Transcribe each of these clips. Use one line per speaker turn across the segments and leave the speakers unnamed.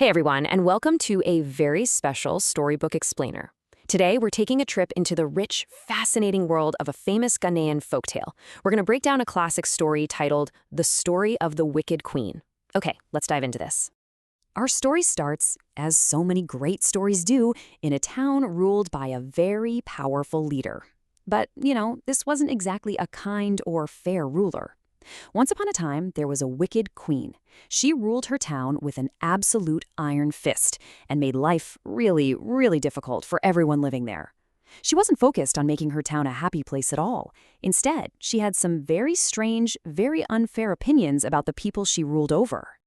Hey everyone, and welcome to a very special Storybook Explainer. Today, we're taking a trip into the rich, fascinating world of a famous Ghanaian folktale. We're going to break down a classic story titled The Story of the Wicked Queen. Okay, let's dive into this. Our story starts, as so many great stories do, in a town ruled by a very powerful leader. But, this wasn't exactly a kind or fair ruler. Once upon a time, there was a wicked queen. She ruled her town with an absolute iron fist and made life really, really difficult for everyone living there. She wasn't focused on making her town a happy place at all. Instead, she had some very strange, very unfair opinions about the people she ruled over.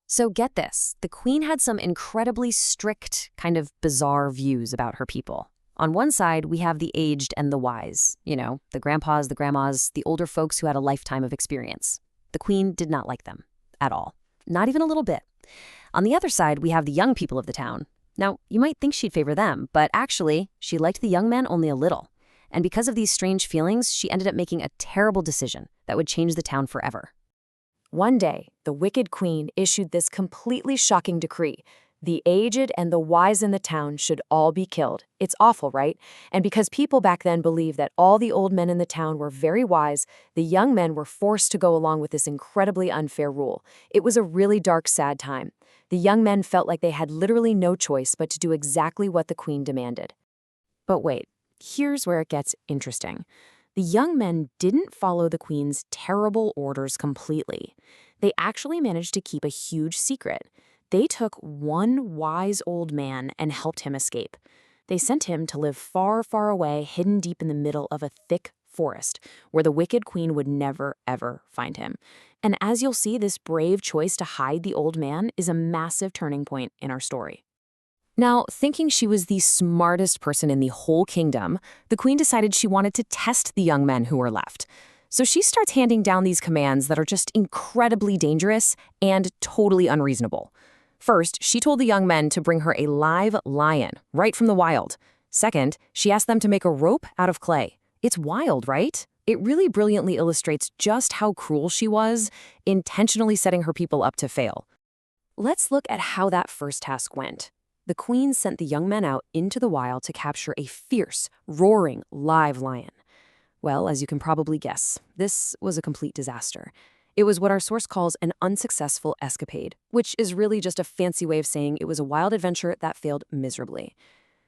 So get this, the queen had some incredibly strict, kind of bizarre views about her people. On one side, we have the aged and the wise, the grandpas, the grandmas, the older folks who had a lifetime of experience. The queen did not like them at all, not even a little bit. On the other side, we have the young people of the town. Now, you might think she'd favor them, but actually, she liked the young men only a little. And because of these strange feelings, she ended up making a terrible decision that would change the town forever. One day, the wicked queen issued this completely shocking decree. The aged and the wise in the town should all be killed. It's awful, right? And because people back then believed that all the old men in the town were very wise, the young men were forced to go along with this incredibly unfair rule. It was a really dark, sad time. The young men felt like they had literally no choice but to do exactly what the queen demanded. But wait, here's where it gets interesting. The young men didn't follow the queen's terrible orders completely. They actually managed to keep a huge secret. They took one wise old man and helped him escape. They sent him to live far, far away, hidden deep in the middle of a thick forest, where the wicked queen would never, ever find him. And as you'll see, this brave choice to hide the old man is a massive turning point in our story. Now, thinking she was the smartest person in the whole kingdom, the queen decided she wanted to test the young men who were left. So she starts handing down these commands that are just incredibly dangerous and totally unreasonable. First, she told the young men to bring her a live lion, right from the wild. Second, she asked them to make a rope out of clay. It's wild, right? It really brilliantly illustrates just how cruel she was, intentionally setting her people up to fail. Let's look at how that first task went. The queen sent the young men out into the wild to capture a fierce, roaring, live lion. Well, as you can probably guess, this was a complete disaster. It was what our source calls an unsuccessful escapade, which is really just a fancy way of saying it was a wild adventure that failed miserably.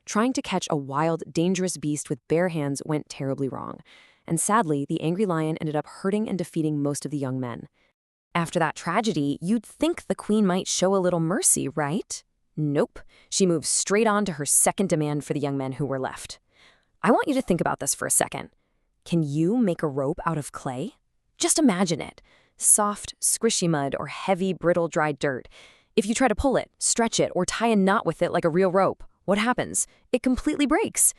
Trying to catch a wild, dangerous beast with bare hands went terribly wrong, and sadly, the angry lion ended up hurting and defeating most of the young men. After that tragedy, you'd think the queen might show a little mercy, right? Nope. She moved straight on to her second demand for the young men who were left. I want you to think about this for a second. Can you make a rope out of clay? Just imagine it. Soft, squishy mud or heavy, brittle, dry dirt. If you try to pull it, stretch it, or tie a knot with it like a real rope, what happens? It completely breaks.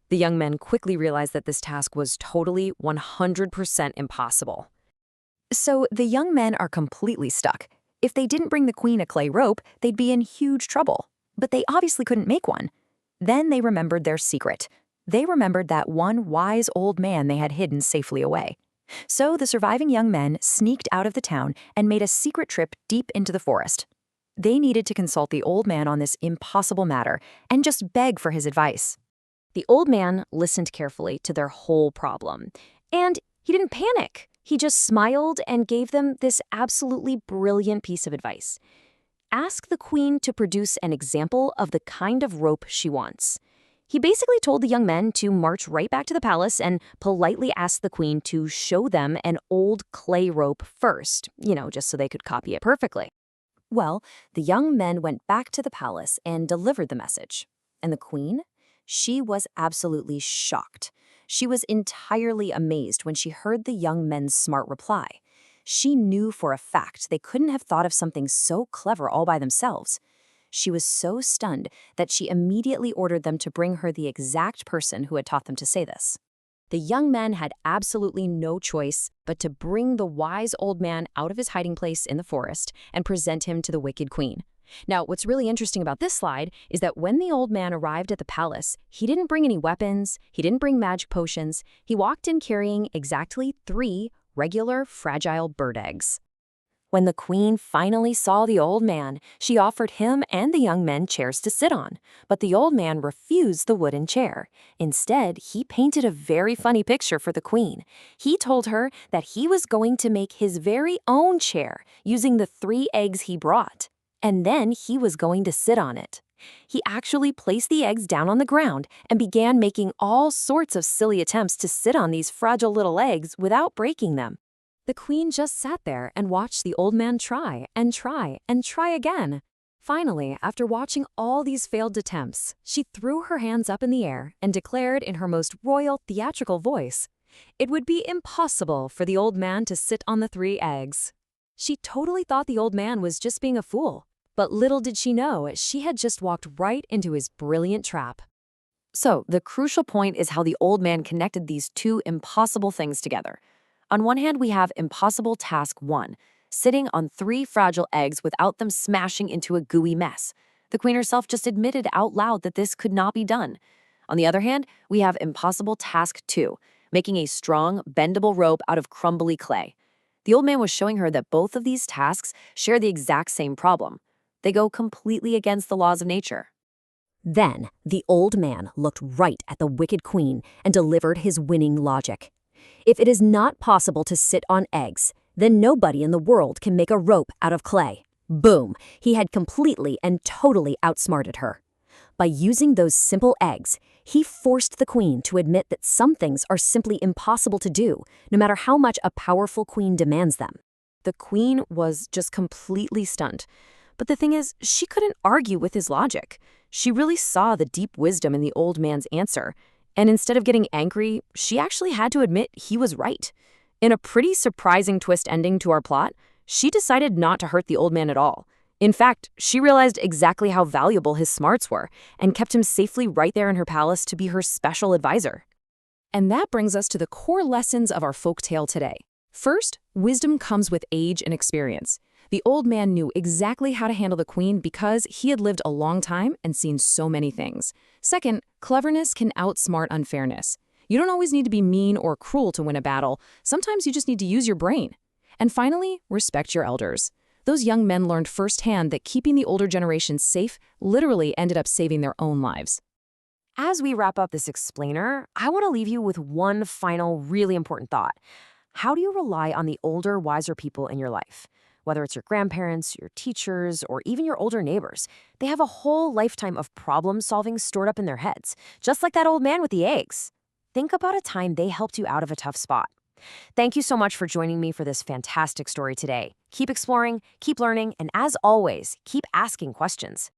The young men quickly realized that this task was totally 100% impossible. So the young men are completely stuck. If they didn't bring the queen a clay rope, they'd be in huge trouble. But they obviously couldn't make one. Then they remembered their secret. They remembered that one wise old man they had hidden safely away. So the surviving young men sneaked out of the town and made a secret trip deep into the forest. They needed to consult the old man on this impossible matter and just beg for his advice. The old man listened carefully to their whole problem, and he didn't panic. He just smiled and gave them this absolutely brilliant piece of advice. Ask the queen to produce an example of the kind of rope she wants. He basically told the young men to march right back to the palace and politely ask the queen to show them an old clay rope first, just so they could copy it perfectly. Well, the young men went back to the palace and delivered the message. And the queen? She was absolutely shocked. She was entirely amazed when she heard the young men's smart reply. She knew for a fact they couldn't have thought of something so clever all by themselves. She was so stunned that she immediately ordered them to bring her the exact person who had taught them to say this. The young men had absolutely no choice but to bring the wise old man out of his hiding place in the forest and present him to the wicked queen. Now, what's really interesting about this slide is that when the old man arrived at the palace, he didn't bring any weapons, he didn't bring magic potions, he walked in carrying exactly 3 regular, fragile bird eggs. When the queen finally saw the old man, she offered him and the young men chairs to sit on. But the old man refused the wooden chair. Instead, he painted a very funny picture for the queen. He told her that he was going to make his very own chair using the 3 eggs he brought. And then he was going to sit on it. He actually placed the eggs down on the ground and began making all sorts of silly attempts to sit on these fragile little eggs without breaking them. The queen just sat there and watched the old man try and try and try again. Finally, after watching all these failed attempts, she threw her hands up in the air and declared in her most royal theatrical voice, "It would be impossible for the old man to sit on the 3 eggs." She totally thought the old man was just being a fool. But little did she know, she had just walked right into his brilliant trap. So, the crucial point is how the old man connected these 2 impossible things together. On one hand, we have impossible task 1, sitting on 3 fragile eggs without them smashing into a gooey mess. The queen herself just admitted out loud that this could not be done. On the other hand, we have impossible task 2, making a strong, bendable rope out of crumbly clay. The old man was showing her that both of these tasks share the exact same problem. They go completely against the laws of nature. Then, the old man looked right at the wicked queen and delivered his winning logic. If it is not possible to sit on eggs, then nobody in the world can make a rope out of clay. Boom! He had completely and totally outsmarted her. By using those simple eggs, he forced the queen to admit that some things are simply impossible to do, no matter how much a powerful queen demands them. The queen was just completely stunned. But the thing is, she couldn't argue with his logic. She really saw the deep wisdom in the old man's answer. And instead of getting angry, she actually had to admit he was right. In a pretty surprising twist ending to our plot, she decided not to hurt the old man at all. In fact, she realized exactly how valuable his smarts were and kept him safely right there in her palace to be her special advisor. And that brings us to the core lessons of our folktale today. First, wisdom comes with age and experience. The old man knew exactly how to handle the queen because he had lived a long time and seen so many things. Second, cleverness can outsmart unfairness. You don't always need to be mean or cruel to win a battle. Sometimes you just need to use your brain. And finally, respect your elders. Those young men learned firsthand that keeping the older generation safe literally ended up saving their own lives. As we wrap up this explainer, I want to leave you with one final really important thought. How do you rely on the older, wiser people in your life? Whether it's your grandparents, your teachers, or even your older neighbors, they have a whole lifetime of problem-solving stored up in their heads, just like that old man with the eggs. Think about a time they helped you out of a tough spot. Thank you so much for joining me for this fantastic story today. Keep exploring, keep learning, and as always, keep asking questions.